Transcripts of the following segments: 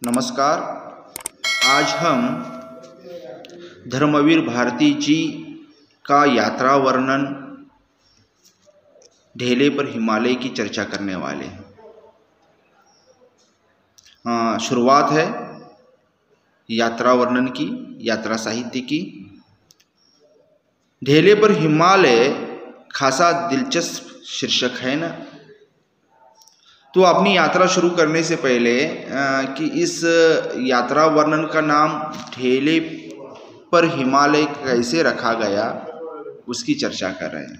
नमस्कार। आज हम धर्मवीर भारती जी का यात्रा वर्णन ढेले पर हिमालय की चर्चा करने वाले हैं। शुरुआत है यात्रा वर्णन की, यात्रा साहित्य की। ढेले पर हिमालय खासा दिलचस्प शीर्षक है ना। तो अपनी यात्रा शुरू करने से पहले कि इस यात्रा वर्णन का नाम ढेले पर हिमालय कैसे रखा गया उसकी चर्चा कर रहे हैं।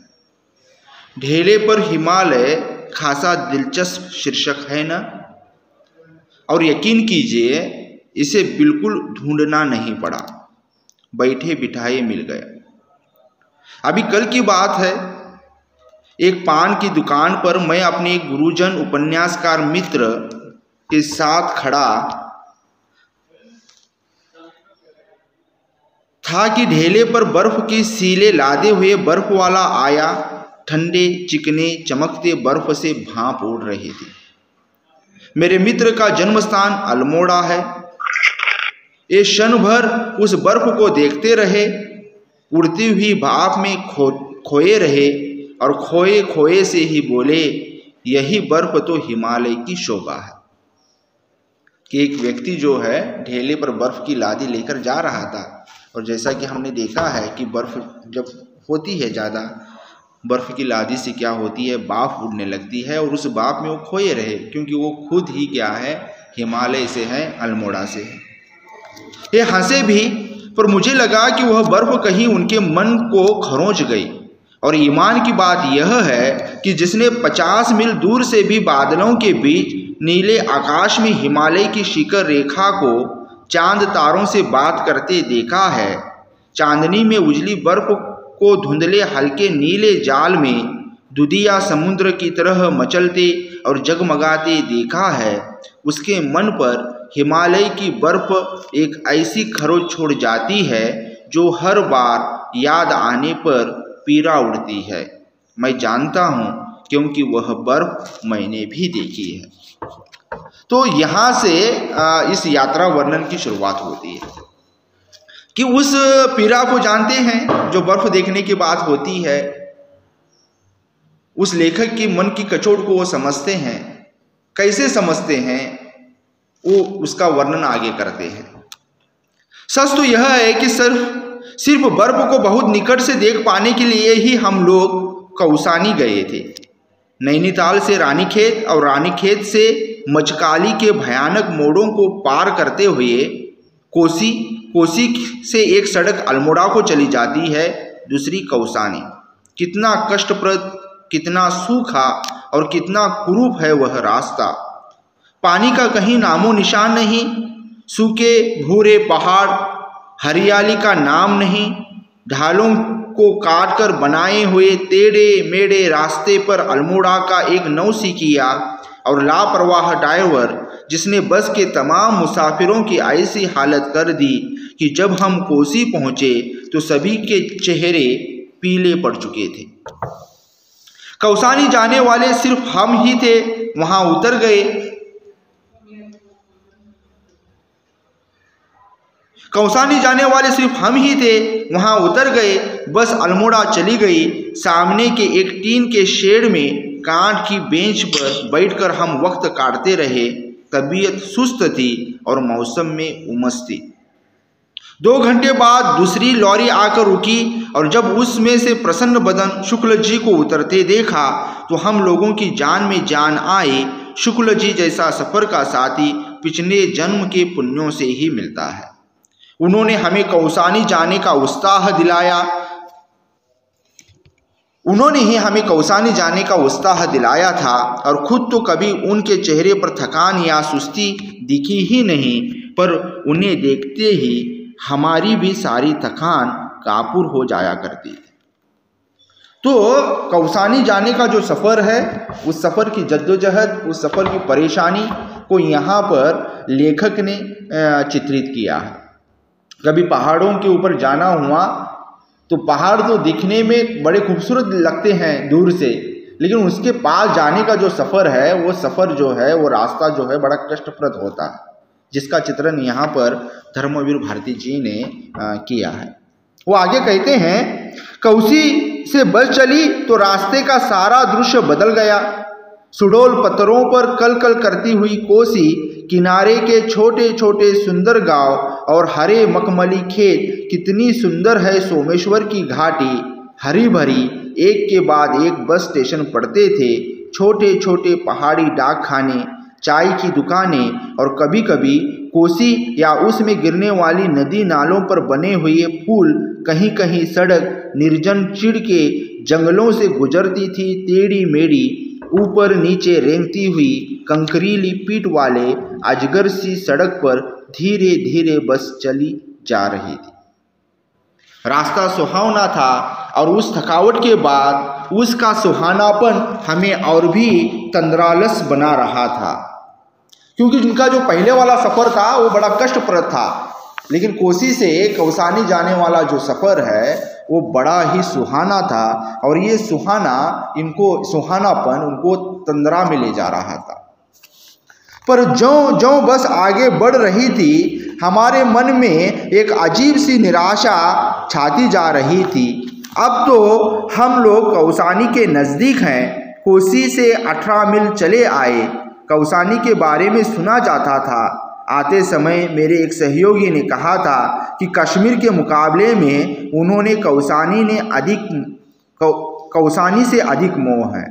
ढेले पर हिमालय खासा दिलचस्प शीर्षक है ना, और यकीन कीजिए इसे बिल्कुल ढूंढना नहीं पड़ा, बैठे बिठाए मिल गया। अभी कल की बात है, एक पान की दुकान पर मैं अपने एक गुरुजन उपन्यासकार मित्र के साथ खड़ा था कि ढेले पर बर्फ की सीले लादे हुए बर्फ वाला आया। ठंडे चिकने चमकते बर्फ से भाप उड़ रहे थे। मेरे मित्र का जन्म स्थान अल्मोड़ा है। ये क्षण भर उस बर्फ को देखते रहे, उड़ती हुई भाप में खोए रहे और खोए खोए से ही बोले, यही बर्फ तो हिमालय की शोभा है। कि एक व्यक्ति जो है ढेले पर बर्फ की लादी लेकर जा रहा था, और जैसा कि हमने देखा है कि बर्फ जब होती है ज़्यादा, बर्फ की लादी से क्या होती है, भाप उड़ने लगती है और उस भाप में वो खोए रहे, क्योंकि वो खुद ही क्या है, हिमालय से है, अल्मोड़ा से है। ये हंसे भी, पर मुझे लगा कि वह बर्फ कहीं उनके मन को खरोंच गई। और ईमान की बात यह है कि जिसने 50 मील दूर से भी बादलों के बीच नीले आकाश में हिमालय की शिखर रेखा को चांद तारों से बात करते देखा है, चांदनी में उजली बर्फ को धुंधले हल्के नीले जाल में दुधिया समुद्र की तरह मचलते और जगमगाते देखा है, उसके मन पर हिमालय की बर्फ एक ऐसी खरोंच छोड़ जाती है जो हर बार याद आने पर पीड़ा उड़ती है। मैं जानता हूँ, क्योंकि वह बर्फ मैंने भी देखी है। तो यहाँ से इस यात्रा वर्णन की शुरुआत होती है कि उस पीड़ा को जानते हैं जो बर्फ देखने की बात होती है। उस लेखक के मन की कचोट को वो समझते हैं। कैसे समझते हैं वो उसका वर्णन आगे करते हैं। सच तो यह है कि सिर्फ बर्फ को बहुत निकट से देख पाने के लिए ही हम लोग कौसानी गए थे। नैनीताल से रानीखेत और रानीखेत से मचकाली के भयानक मोड़ों को पार करते हुए कोसी से एक सड़क अल्मोड़ा को चली जाती है, दूसरी कौसानी। कितना कष्टप्रद, कितना सूखा और कितना कुरूप है वह रास्ता। पानी का कहीं नामो निशान नहीं, सूखे भूरे पहाड़, हरियाली का नाम नहीं। ढालों को काटकर बनाए हुए टेढ़े मेढ़े रास्ते पर अल्मोड़ा का एक नौसिखिया और लापरवाह ड्राइवर, जिसने बस के तमाम मुसाफिरों की ऐसी हालत कर दी कि जब हम कोसी पहुंचे तो सभी के चेहरे पीले पड़ चुके थे। कौसानी जाने वाले सिर्फ हम ही थे। वहां उतर गए। कौसानी जाने वाले सिर्फ हम ही थे। वहां उतर गए। बस अल्मोड़ा चली गई। सामने के एक टीन के शेड में कांट की बेंच पर बैठकर हम वक्त काटते रहे। तबीयत सुस्त थी और मौसम में उमस थी। 2 घंटे बाद दूसरी लॉरी आकर रुकी, और जब उसमें से प्रसन्न बदन शुक्ल जी को उतरते देखा तो हम लोगों की जान में जान आई। शुक्ल जी जैसा सफर का साथी पिछले जन्म के पुण्यों से ही मिलता है। उन्होंने हमें कौसानी जाने का उत्साह दिलाया। उन्होंने ही हमें कौसानी जाने का उत्साह दिलाया था, और खुद तो कभी उनके चेहरे पर थकान या सुस्ती दिखी ही नहीं, पर उन्हें देखते ही हमारी भी सारी थकान कापुर हो जाया करती थी। तो कौसानी जाने का जो सफ़र है, उस सफ़र की जद्दोजहद, उस सफ़र की परेशानी को यहाँ पर लेखक ने चित्रित किया है। कभी पहाड़ों के ऊपर जाना हुआ तो पहाड़ तो दिखने में बड़े खूबसूरत लगते हैं दूर से, लेकिन उसके पास जाने का जो सफ़र है, वो सफ़र जो है, वो रास्ता जो है बड़ा कष्टप्रद होता है। जिसका चित्रण यहाँ पर धर्मवीर भारती जी ने किया है। वो आगे कहते हैं, कौसी से बस चली तो रास्ते का सारा दृश्य बदल गया। सुडौल पत्थरों पर कल कल करती हुई कोसी, किनारे के छोटे छोटे सुंदर गांव और हरे मखमली खेत, कितनी सुंदर है सोमेश्वर की घाटी, हरी भरी। एक के बाद एक बस स्टेशन पड़ते थे, छोटे छोटे पहाड़ी डाक खाने, चाय की दुकानें और कभी कभी कोसी या उसमें गिरने वाली नदी नालों पर बने हुए पुल। कहीं कहीं सड़क निर्जन चिड़ के जंगलों से गुजरती थी, टेढ़ी मेढ़ी, ऊपर नीचे रेंगती हुई कंकरीली पीठ वाले अजगर सी सड़क पर धीरे धीरे बस चली जा रही थी। रास्ता सुहावना था और उस थकावट के बाद उसका सुहानापन हमें और भी तंद्रालस बना रहा था, क्योंकि उनका जो पहले वाला सफ़र था वो बड़ा कष्टप्रद था, लेकिन कोसी से कौसानी जाने वाला जो सफ़र है वो बड़ा ही सुहाना था और ये सुहानापन उनको तंद्रा में ले जा रहा था। पर ज्यों ज्यों बस आगे बढ़ रही थी, हमारे मन में एक अजीब सी निराशा छाती जा रही थी। अब तो हम लोग कौसानी के नज़दीक हैं। कोसी से 18 मील चले आए। कौसानी के बारे में सुना जाता था। आते समय मेरे एक सहयोगी ने कहा था कि कश्मीर के मुकाबले में उन्होंने कौसानी से अधिक मोह है।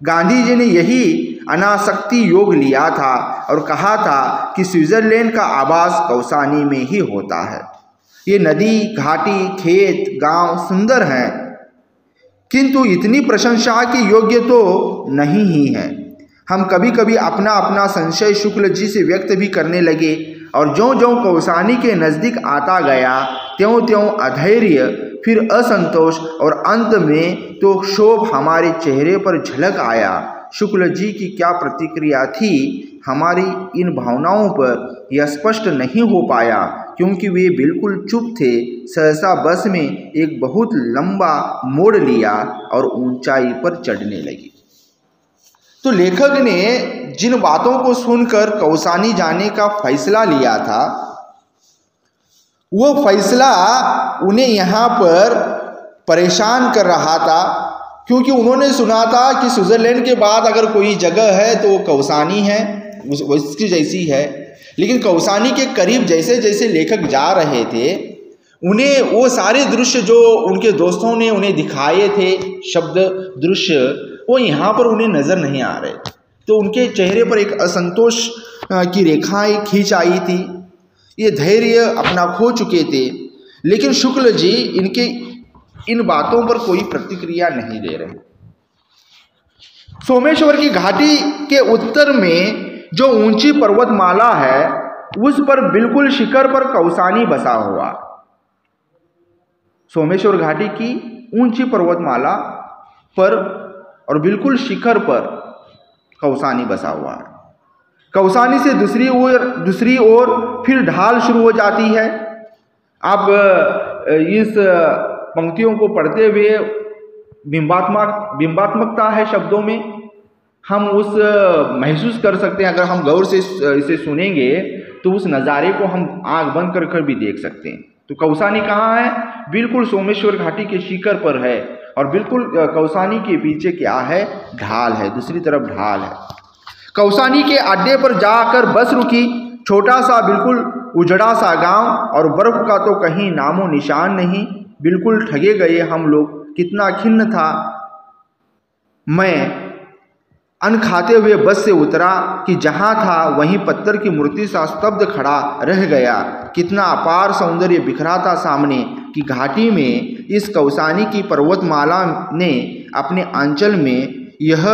गांधी जी ने यही अनासक्ति योग लिया था और कहा था कि स्विट्जरलैंड का आवास कौसानी में ही होता है। ये नदी, घाटी, खेत, गांव सुंदर हैं, किंतु इतनी प्रशंसा के योग्य तो नहीं ही है। हम कभी कभी अपना अपना संशय शुक्ल जी से व्यक्त भी करने लगे और ज्यों ज्यों कौसानी के नज़दीक आता गया त्यों त्यों अधैर्य, फिर असंतोष और अंत में तो क्षोभ हमारे चेहरे पर झलक आया। शुक्ल जी की क्या प्रतिक्रिया थी हमारी इन भावनाओं पर यह स्पष्ट नहीं हो पाया, क्योंकि वे बिल्कुल चुप थे। सहसा बस में एक बहुत लंबा मोड़ लिया और ऊंचाई पर चढ़ने लगी। तो लेखक ने जिन बातों को सुनकर कौसानी जाने का फैसला लिया था, वो फैसला उन्हें यहाँ पर परेशान कर रहा था, क्योंकि उन्होंने सुना था कि स्विट्जरलैंड के बाद अगर कोई जगह है तो वो कौसानी है, उसकी जैसी है। लेकिन कौसानी के करीब जैसे जैसे लेखक जा रहे थे, उन्हें वो सारे दृश्य जो उनके दोस्तों ने उन्हें दिखाए थे, शब्द दृश्य, वो यहाँ पर उन्हें नज़र नहीं आ रहे। तो उनके चेहरे पर एक असंतोष की रेखाएं खींच आई थी। ये धैर्य अपना खो चुके थे। लेकिन शुक्ल जी इनके इन बातों पर कोई प्रतिक्रिया नहीं दे रहे। सोमेश्वर की घाटी के उत्तर में जो ऊंची पर्वतमाला है, उस पर बिल्कुल शिखर पर कौसानी बसा हुआ। सोमेश्वर घाटी की ऊंची पर्वतमाला पर और बिल्कुल शिखर पर कौसानी बसा हुआ है। कौसानी से दूसरी ओर फिर ढाल शुरू हो जाती है। आप इस पंक्तियों को पढ़ते हुए बिंबात्मकता है शब्दों में, हम उस महसूस कर सकते हैं। अगर हम गौर से इसे सुनेंगे तो उस नज़ारे को हम आंख बंद कर भी देख सकते हैं। तो कौसानी कहाँ है? बिल्कुल सोमेश्वर घाटी के शिखर पर है और बिल्कुल कौसानी के पीछे क्या है? ढाल है, दूसरी तरफ ढाल है। कौसानी के अड्डे पर जाकर बस रुकी। छोटा सा बिल्कुल उजड़ा सा गांव और बर्फ का तो कहीं नामो निशान नहीं। बिल्कुल ठगे गए हम लोग। कितना खिन्न था मैं अन्न खाते हुए बस से उतरा कि जहाँ था वहीं पत्थर की मूर्ति सा स्तब्ध खड़ा रह गया। कितना अपार सौंदर्य बिखरा था सामने कि घाटी में इस कौसानी की पर्वतमाला ने अपने आंचल में यह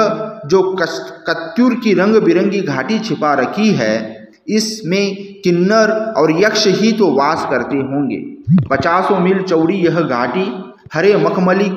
जो कत्यूर की रंग बिरंगी घाटी छिपा रखी है, इसमें किन्नर और यक्ष ही तो वास करते होंगे। 50 मील चौड़ी यह घाटी, हरे मखमली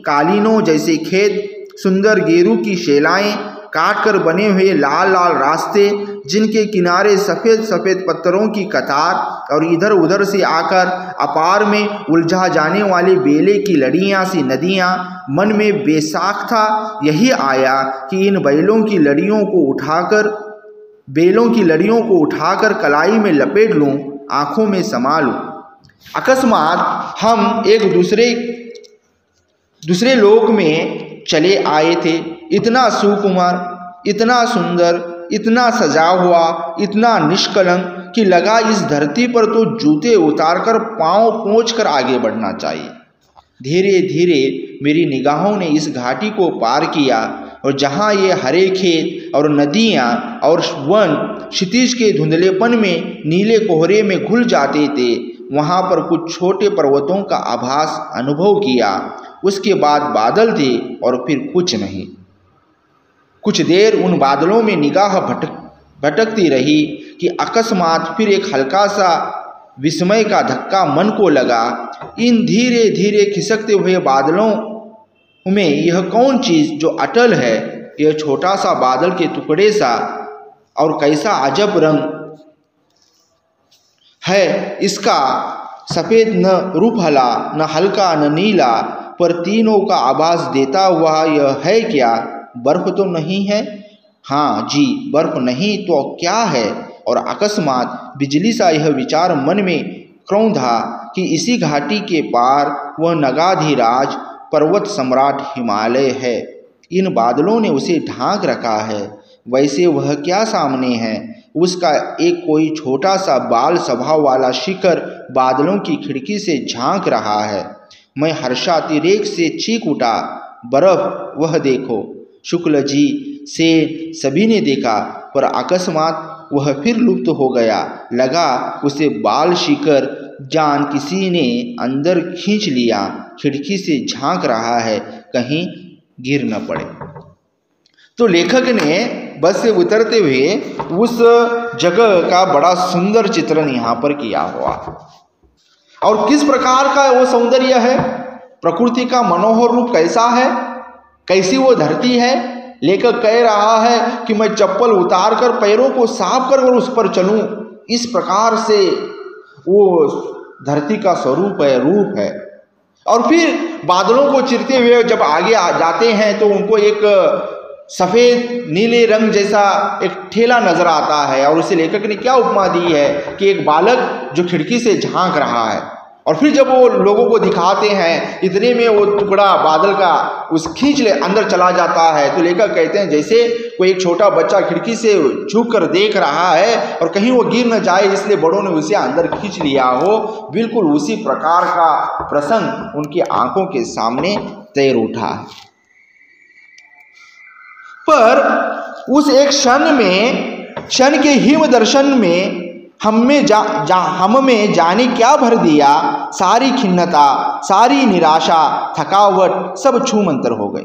कालीनों जैसे खेत, सुंदर गेरू की शेलाएं, काट कर बने हुए लाल लाल रास्ते, जिनके किनारे सफ़ेद सफ़ेद पत्थरों की कतार और इधर उधर से आकर अपार में उलझा जाने वाली बेले की लड़ियाँ सी नदियाँ। मन में बेसाख था यही आया कि इन बैलों की लड़ियों को उठाकर बेलों की लड़ियों को उठाकर कलाई में लपेट लूं, आंखों में समा लूं। अकस्मात हम एक दूसरे लोक में चले आए थे, इतना सुकुमार, इतना सुंदर, इतना सजा हुआ, इतना निष्कलंक कि लगा इस धरती पर तो जूते उतारकर पांव पोंछकर आगे बढ़ना चाहिए। धीरे धीरे मेरी निगाहों ने इस घाटी को पार किया और जहाँ ये हरे खेत और नदियाँ और वन क्षितिज के धुंधलेपन में नीले कोहरे में घुल जाते थे, वहाँ पर कुछ छोटे पर्वतों का आभास अनुभव किया। उसके बाद बादल थे और फिर कुछ नहीं। कुछ देर उन बादलों में निगाह भटकती रही कि अकस्मात फिर एक हल्का सा विस्मय का धक्का मन को लगा। इन धीरे धीरे खिसकते हुए बादलों में यह कौन चीज़ जो अटल है, यह छोटा सा बादल के टुकड़े सा, और कैसा अजब रंग है इसका, सफ़ेद न रूपहला, न हल्का, न नीला, पर तीनों का आभास देता हुआ यह है क्या? बर्फ तो नहीं है? हाँ जी, बर्फ नहीं तो क्या है? और अकस्मात बिजली सा यह विचार मन में क्रौंधा कि इसी घाटी के पार वह नगाधिराज पर्वत सम्राट हिमालय है। इन बादलों ने उसे ढांक रखा है, वैसे वह क्या सामने है? उसका एक कोई छोटा सा बाल स्वभाव वाला शिखर बादलों की खिड़की से झांक रहा है। मैं हर्षातिरेक से चीख उठा, बर्फ, वह देखो! शुक्ल जी से सभी ने देखा, पर अकस्मात वह फिर लुप्त हो गया। लगा उसे बाल शिखर जान किसी ने अंदर खींच लिया, खिड़की से झांक रहा है, कहीं गिर न पड़े। तो लेखक ने बस से उतरते हुए उस जगह का बड़ा सुंदर चित्रण यहाँ पर किया हुआ। और किस प्रकार का वो सौंदर्य है, प्रकृति का मनोहर रूप कैसा है, कैसी वो धरती है। लेखक कह रहा है कि मैं चप्पल उतार कर पैरों को साफ कर उस पर चलूं, इस प्रकार से वो धरती का स्वरूप है, रूप है। और फिर बादलों को चिरते हुए जब आगे जाते हैं तो उनको एक सफ़ेद नीले रंग जैसा एक ठेला नजर आता है, और उसे लेखक ने क्या उपमा दी है कि एक बालक जो खिड़की से झांक रहा है। और फिर जब वो लोगों को दिखाते हैं, इतने में वो टुकड़ा बादल का उस खींच ले अंदर चला जाता है। तो लेखक कहते हैं जैसे कोई एक छोटा बच्चा खिड़की से झुक कर देख रहा है और कहीं वो गिर न जाए इसलिए बड़ों ने उसे अंदर खींच लिया हो, बिल्कुल उसी प्रकार का प्रसंग उनकी आंखों के सामने तैर उठा है। पर उस एक क्षण के हिम दर्शन में हम में जाने क्या भर दिया, सारी खिन्नता, सारी निराशा, थकावट सब छूमंतर हो गई।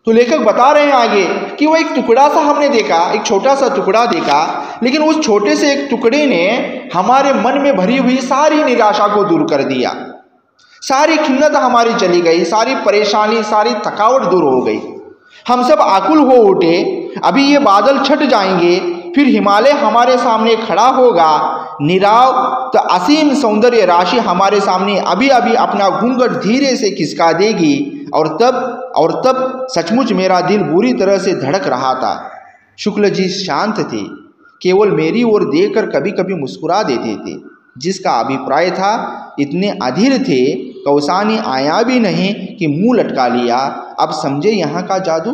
तो लेखक बता रहे हैं आगे कि वो एक टुकड़ा सा हमने देखा, एक छोटा सा टुकड़ा देखा, लेकिन उस छोटे से एक टुकड़े ने हमारे मन में भरी हुई सारी निराशा को दूर कर दिया, सारी खिन्नता हमारी चली गई, सारी परेशानी, सारी थकावट दूर हो गई। हम सब आकुल हो उठे, अभी ये बादल छट जाएंगे, फिर हिमालय हमारे सामने खड़ा होगा, निराव तो असीम सौंदर्य राशि हमारे सामने अभी अभी अपना घूंघट धीरे से खिसका देगी। और तब सचमुच मेरा दिल बुरी तरह से धड़क रहा था। शुक्ल जी शांत थे, केवल मेरी ओर देखकर कभी कभी मुस्कुरा देते थे। जिसका अभिप्राय था इतने अधीर थे, कौसानी आया भी नहीं कि मुंह लटका लिया। अब समझे यहाँ का जादू।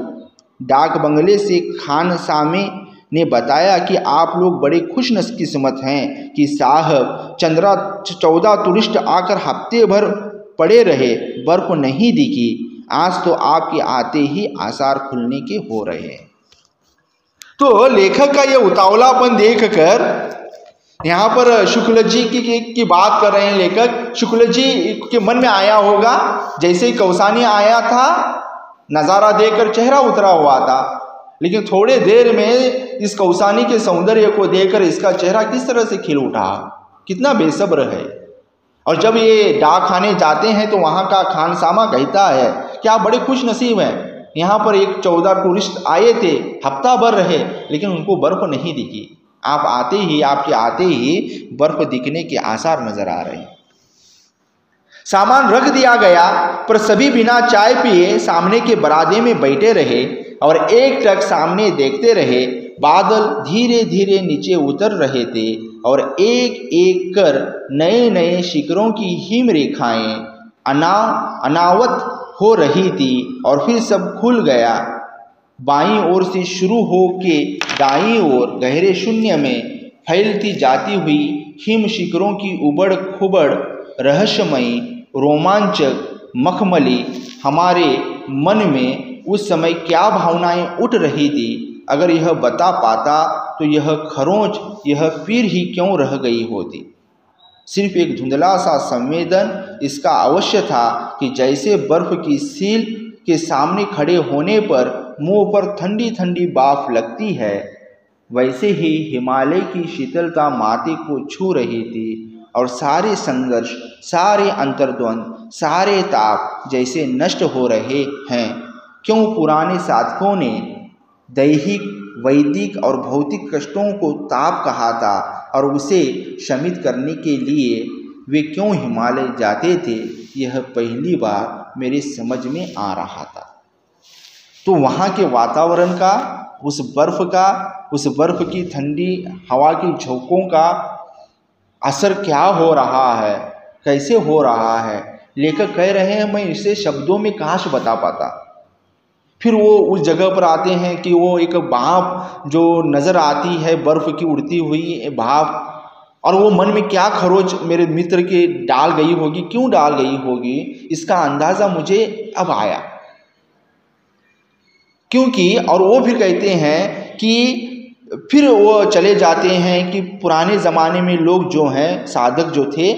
डाक बंगले से खान सामे ने बताया कि आप लोग बड़े खुशनसीब हैं कि साहब 14 टूरिस्ट आकर हफ्ते भर पड़े रहे, बर्फ नहीं दिखी। आज तो आपके आते ही आसार खुलने के हो रहे हैं। तो लेखक का ये उतावलापन देखकर यहाँ पर शुक्ल जी की बात कर रहे हैं लेखक। शुक्ल जी के मन में आया होगा जैसे ही कौसानी आया था, नज़ारा देखकर चेहरा उतरा हुआ था, लेकिन थोड़े देर में इस कौसानी के सौंदर्य को देखकर इसका चेहरा किस तरह से खिल उठा, कितना बेसब्र है। और जब ये डाक खाने जाते हैं तो वहाँ का खानसामा कहता है कि आप बड़े खुश नसीब हैं, यहाँ पर एक 14 टूरिस्ट आए थे, हफ्ता भर रहे, लेकिन उनको बर्फ़ नहीं दिखी। आपके आते ही बर्फ़ दिखने के आसार नजर आ रहे हैं। सामान रख दिया गया, पर सभी बिना चाय पिए सामने के बरामदे में बैठे रहे और एक टक सामने देखते रहे। बादल धीरे धीरे नीचे उतर रहे थे और एक एक कर नए नए शिखरों की हिम रेखाएं अनावत हो रही थी और फिर सब खुल गया। बाईं ओर से शुरू हो के दाईं ओर गहरे शून्य में फैलती जाती हुई हिम शिखरों की उबड़ खुबड़ रहस्यमयी रोमांचक मखमली हमारे मन में उस समय क्या भावनाएं उठ रही थी, अगर यह बता पाता तो यह खरोंच यह पीर ही क्यों रह गई होती। सिर्फ एक धुंधला सा संवेदन इसका अवश्य था कि जैसे बर्फ की सील के सामने खड़े होने पर मुंह पर ठंडी ठंडी भाप लगती है, वैसे ही हिमालय की शीतलता माथे को छू रही थी और सारे संघर्ष, सारे अंतर्द्वंद, सारे ताप जैसे नष्ट हो रहे हैं। क्यों पुराने साधकों ने दैहिक, वैदिक और भौतिक कष्टों को ताप कहा था और उसे शमित करने के लिए वे क्यों हिमालय जाते थे, यह पहली बार मेरे समझ में आ रहा था। तो वहाँ के वातावरण का, उस बर्फ की ठंडी हवा की झोंकों का असर क्या हो रहा है, कैसे हो रहा है। लेखक कह रहे हैं मैं इसे शब्दों में काश बता पाता। फिर वो उस जगह पर आते हैं कि वो एक भाप जो नज़र आती है, बर्फ़ की उड़ती हुई भाप, और वो मन में क्या खरोच मेरे मित्र के डाल गई होगी, क्यों डाल गई होगी, इसका अंदाज़ा मुझे अब आया। क्योंकि और वो फिर कहते हैं कि फिर वो चले जाते हैं कि पुराने ज़माने में लोग जो हैं, साधक जो थे,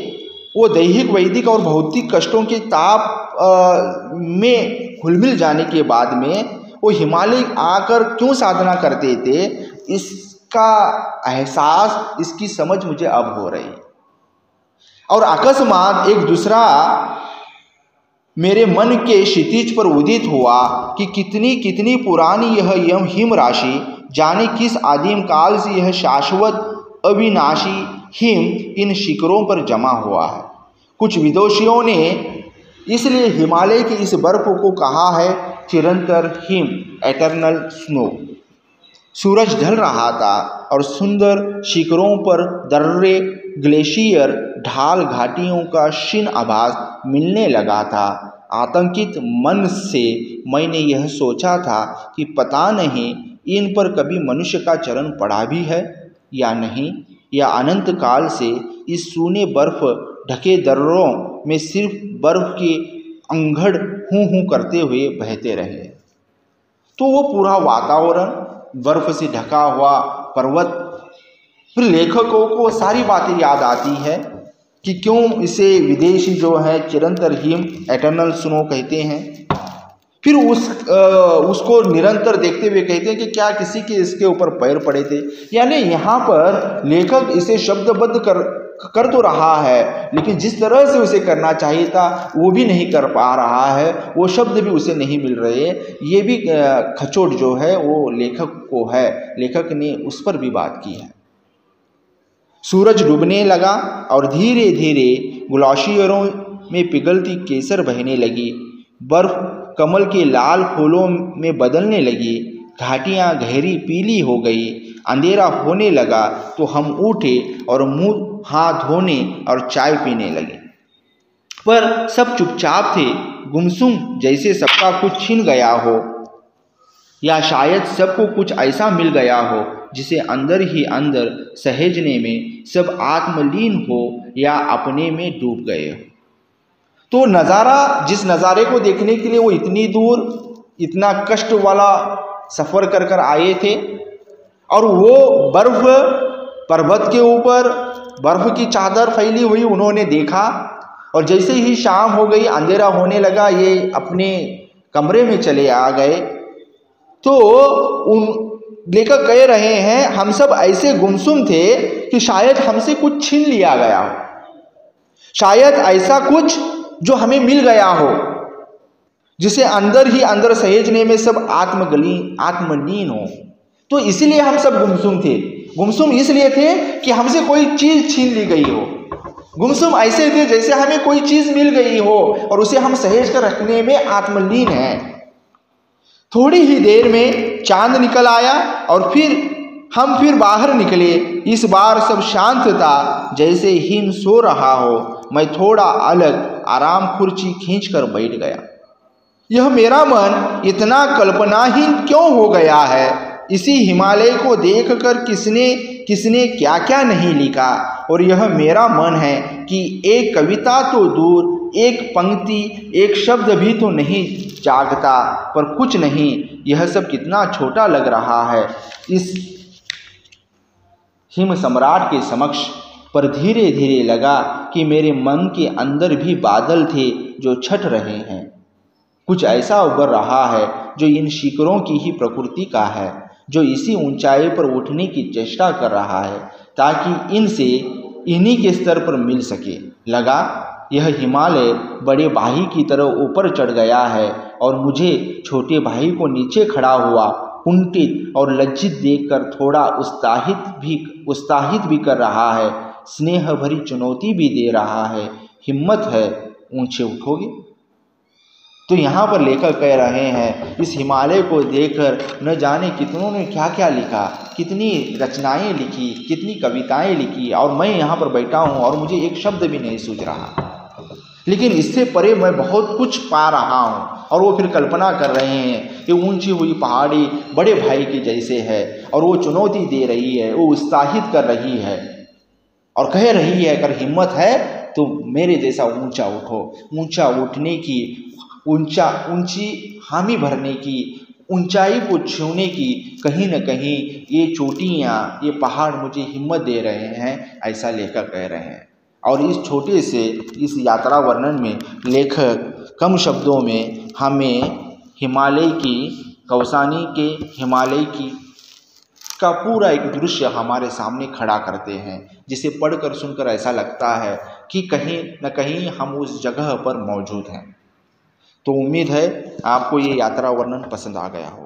वो दैहिक, वैदिक और भौतिक कष्टों के ताप में घुलमिल जाने के बाद में वो हिमालय आकर क्यों साधना करते थे, इसका एहसास, इसकी समझ मुझे अब हो रही। और अकस्मात एक दूसरा मेरे मन के क्षितिज पर उदित हुआ कि कितनी कितनी पुरानी यह हिम राशि, जाने किस आदिम काल से यह शाश्वत अविनाशी हिम इन शिखरों पर जमा हुआ है। कुछ विदुषियों ने इसलिए हिमालय की इस बर्फ को कहा है चिरंतर हिम, एटर्नल स्नो। सूरज ढल रहा था और सुंदर शिखरों पर दर्रे, ग्लेशियर, ढाल, घाटियों का क्षीण आभास मिलने लगा था। आतंकित मन से मैंने यह सोचा था कि पता नहीं इन पर कभी मनुष्य का चरण पड़ा भी है या नहीं, या अनंत काल से इस सूने बर्फ ढके दर्रों में सिर्फ बर्फ के अंगड़ हूँ करते हुए बहते रहे। तो वो पूरा वातावरण बर्फ से ढका हुआ पर्वत, फिर लेखकों को सारी बातें याद आती है कि क्यों इसे विदेशी जो है चिरंतर हिम, एटर्नल स्नो कहते हैं। फिर उसको निरंतर देखते हुए कहते हैं कि क्या किसी के इसके ऊपर पैर पड़े थे। यानी यहाँ पर लेखक इसे शब्दबद्ध कर तो रहा है, लेकिन जिस तरह से उसे करना चाहिए था वो भी नहीं कर पा रहा है, वो शब्द भी उसे नहीं मिल रहे। ये भी खचोट जो है वो लेखक को है, लेखक ने उस पर भी बात की है। सूरज डूबने लगा और धीरे धीरे ग्लेशियरों में पिघलती केसर बहने लगी, बर्फ कमल के लाल फूलों में बदलने लगी, घाटियाँ गहरी पीली हो गई, अंधेरा होने लगा तो हम उठे और मुंह हाथ धोने और चाय पीने लगे। पर सब चुपचाप थे, गुमसुम, जैसे सबका कुछ छिन गया हो, या शायद सबको कुछ ऐसा मिल गया हो जिसे अंदर ही अंदर सहेजने में सब आत्मलीन हो या अपने में डूब गए हो। तो नज़ारा, जिस नज़ारे को देखने के लिए वो इतनी दूर, इतना कष्ट वाला सफ़र कर कर आए थे, और वो बर्फ, पर्वत के ऊपर बर्फ की चादर फैली हुई उन्होंने देखा, और जैसे ही शाम हो गई, अंधेरा होने लगा, ये अपने कमरे में चले आ गए। तो उन लेखक कह रहे हैं हम सब ऐसे गुमसुम थे कि शायद हमसे कुछ छीन लिया गया हो, शायद ऐसा कुछ जो हमें मिल गया हो, जिसे अंदर ही अंदर सहेजने में सब आत्मलीन हो। तो इसलिए हम सब गुमसुम थे। गुमसुम इसलिए थे कि हमसे कोई चीज़ छीन ली गई हो। गुमसुम ऐसे थे जैसे हमें कोई चीज़ मिल गई हो और उसे हम सहेज कर रखने में आत्मलीन हैं। थोड़ी ही देर में चांद निकल आया और फिर हम फिर बाहर निकले। इस बार सब शांत था, जैसे हिम सो रहा हो। मैं थोड़ा अलग आराम कुर्सी खींचकर बैठ गया। यह मेरा मन इतना कल्पनाहीन क्यों हो गया है? इसी हिमालय को देखकर किसने क्या क्या नहीं लिखा। और यह मेरा मन है कि एक कविता तो दूर, एक पंक्ति, एक शब्द भी तो नहीं जागता, पर कुछ नहीं। यह सब कितना छोटा लग रहा है इस हिम सम्राट के समक्ष। पर धीरे धीरे लगा कि मेरे मन के अंदर भी बादल थे जो छट रहे हैं। कुछ ऐसा उभर रहा है जो इन शिखरों की ही प्रकृति का है, जो इसी ऊंचाई पर उठने की चेष्टा कर रहा है ताकि इनसे इन्हीं के स्तर पर मिल सके। लगा यह हिमालय बड़े भाई की तरह ऊपर चढ़ गया है और मुझे छोटे भाई को नीचे खड़ा हुआ कुंठित और लज्जित देखकर थोड़ा उत्साहित भी कर रहा है, स्नेह भरी चुनौती भी दे रहा है। हिम्मत है, ऊंचे उठोगे? तो यहाँ पर लेखक कह रहे हैं इस हिमालय को देखकर न जाने कितनों ने क्या क्या लिखा, कितनी रचनाएं लिखी, कितनी कविताएं लिखी, और मैं यहाँ पर बैठा हूँ और मुझे एक शब्द भी नहीं सूझ रहा। लेकिन इससे परे मैं बहुत कुछ पा रहा हूँ। और वो फिर कल्पना कर रहे हैं कि ऊंची हुई पहाड़ी बड़े भाई की जैसे है और वो चुनौती दे रही है, वो उत्साहित कर रही है और कह रही है अगर हिम्मत है तो मेरे जैसा ऊंचा उठो। ऊंचा उठने की, ऊंची हामी भरने की, ऊंचाई को छूने की कहीं न कहीं ये चोटियाँ, ये पहाड़ मुझे हिम्मत दे रहे हैं, ऐसा लेखक कह रहे हैं। और इस छोटे से इस यात्रा वर्णन में लेखक कम शब्दों में हमें हिमालय की, कौसानी के हिमालय की का पूरा एक दृश्य हमारे सामने खड़ा करते हैं, जिसे पढ़कर सुनकर ऐसा लगता है कि कहीं न कहीं हम उस जगह पर मौजूद हैं। तो उम्मीद है आपको ये यात्रा वर्णन पसंद आ गया हो।